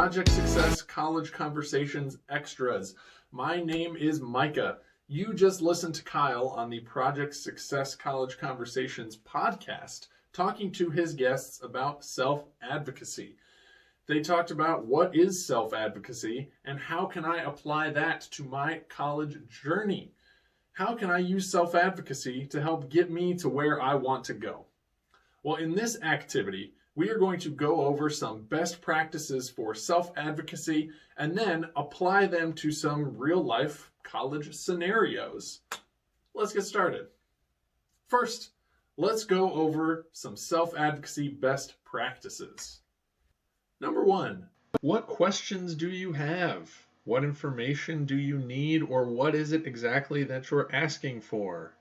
Project Success College Conversations Extras. My name is Micah. You just listened to Kyle on the Project Success College Conversations podcast talking to his guests about self-advocacy. They talked about what is self-advocacy and how can I apply that to my college journey. How can I use self-advocacy to help get me to where I want to go? Well, in this activity, we are going to go over some best practices for self-advocacy and then apply them to some real-life college scenarios. Let's get started. First, let's go over some self-advocacy best practices. Number 1, what questions do you have? What information do you need, or what is it exactly that you're asking for?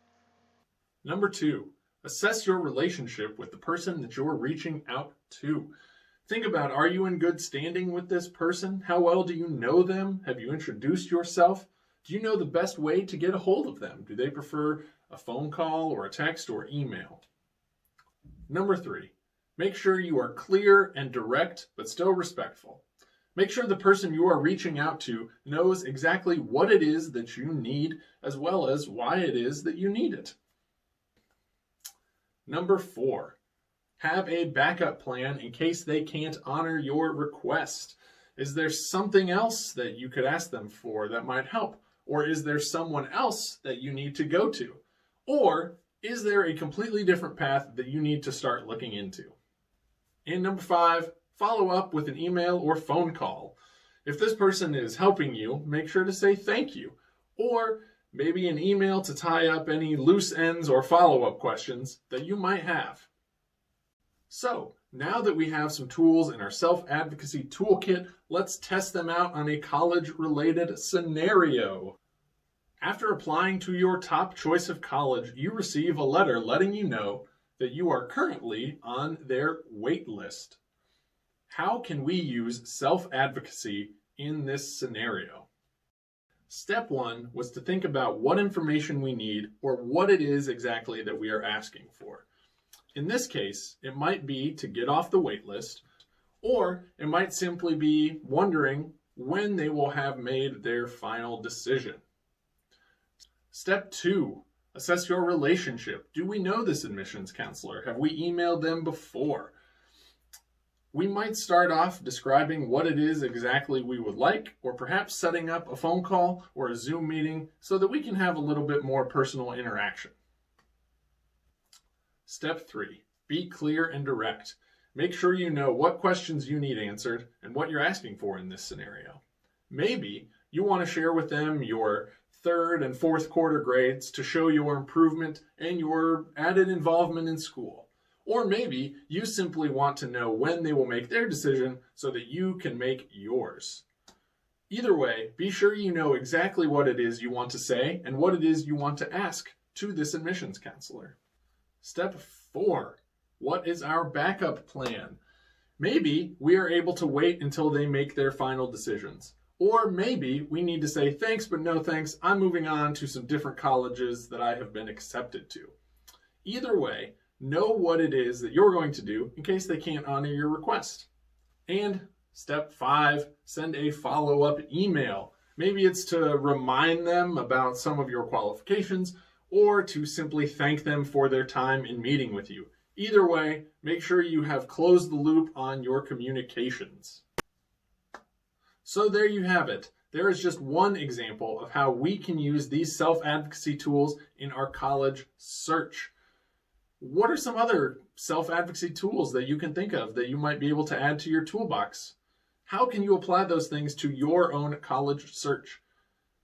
Number 2, assess your relationship with the person that you're reaching out to. Think about, are you in good standing with this person? How well do you know them? Have you introduced yourself? Do you know the best way to get a hold of them? Do they prefer a phone call or a text or email? Number 3, make sure you are clear and direct, but still respectful. Make sure the person you are reaching out to knows exactly what it is that you need, as well as why it is that you need it. Number 4, have a backup plan in case they can't honor your request. Is there something else that you could ask them for that might help? Or is there someone else that you need to go to? Or is there a completely different path that you need to start looking into? And number 5, follow up with an email or phone call. If this person is helping you, make sure to say thank you. Or maybe an email to tie up any loose ends or follow-up questions that you might have. So, now that we have some tools in our self-advocacy toolkit, let's test them out on a college-related scenario. After applying to your top choice of college, you receive a letter letting you know that you are currently on their wait list. How can we use self-advocacy in this scenario? Step 1 was to think about what information we need or what it is exactly that we are asking for. In this case, it might be to get off the wait list, or it might simply be wondering when they will have made their final decision. Step 2, assess your relationship. Do we know this admissions counselor? Have we emailed them before? We might start off describing what it is exactly we would like, or perhaps setting up a phone call or a Zoom meeting so that we can have a little bit more personal interaction. Step 3, be clear and direct. Make sure you know what questions you need answered and what you're asking for in this scenario. Maybe you want to share with them your 3rd and 4th quarter grades to show your improvement and your added involvement in school. Or maybe you simply want to know when they will make their decision so that you can make yours. Either way, be sure you know exactly what it is you want to say and what it is you want to ask to this admissions counselor. Step 4, what is our backup plan? Maybe we are able to wait until they make their final decisions. Or maybe we need to say, thanks, but no thanks, I'm moving on to some different colleges that I have been accepted to. Either way, know what it is that you're going to do in case they can't honor your request. And step 5, send a follow-up email. Maybe it's to remind them about some of your qualifications or to simply thank them for their time in meeting with you. Either way, make sure you have closed the loop on your communications. So there you have it. There is just one example of how we can use these self-advocacy tools in our college search. What are some other self-advocacy tools that you can think of that you might be able to add to your toolbox? How can you apply those things to your own college search?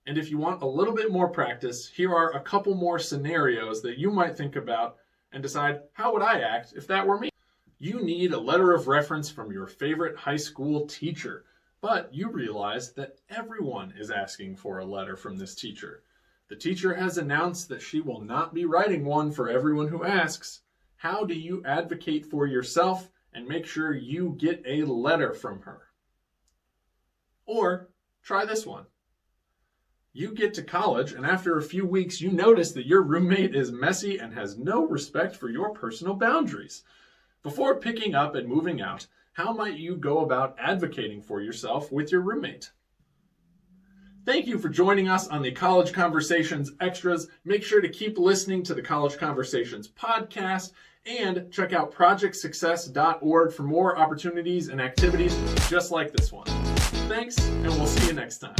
And if you want a little bit more practice, here are a couple more scenarios that you might think about and decide, how would I act if that were me? You need a letter of reference from your favorite high school teacher, but you realize that everyone is asking for a letter from this teacher. The teacher has announced that she will not be writing one for everyone who asks. How do you advocate for yourself and make sure you get a letter from her? Or try this one. You get to college, and after a few weeks, you notice that your roommate is messy and has no respect for your personal boundaries. Before picking up and moving out, How might you go about advocating for yourself with your roommate? Thank you for joining us on the College Conversations Extras. Make sure to keep listening to the College Conversations podcast and check out projectsuccess.org for more opportunities and activities just like this one. Thanks, and we'll see you next time.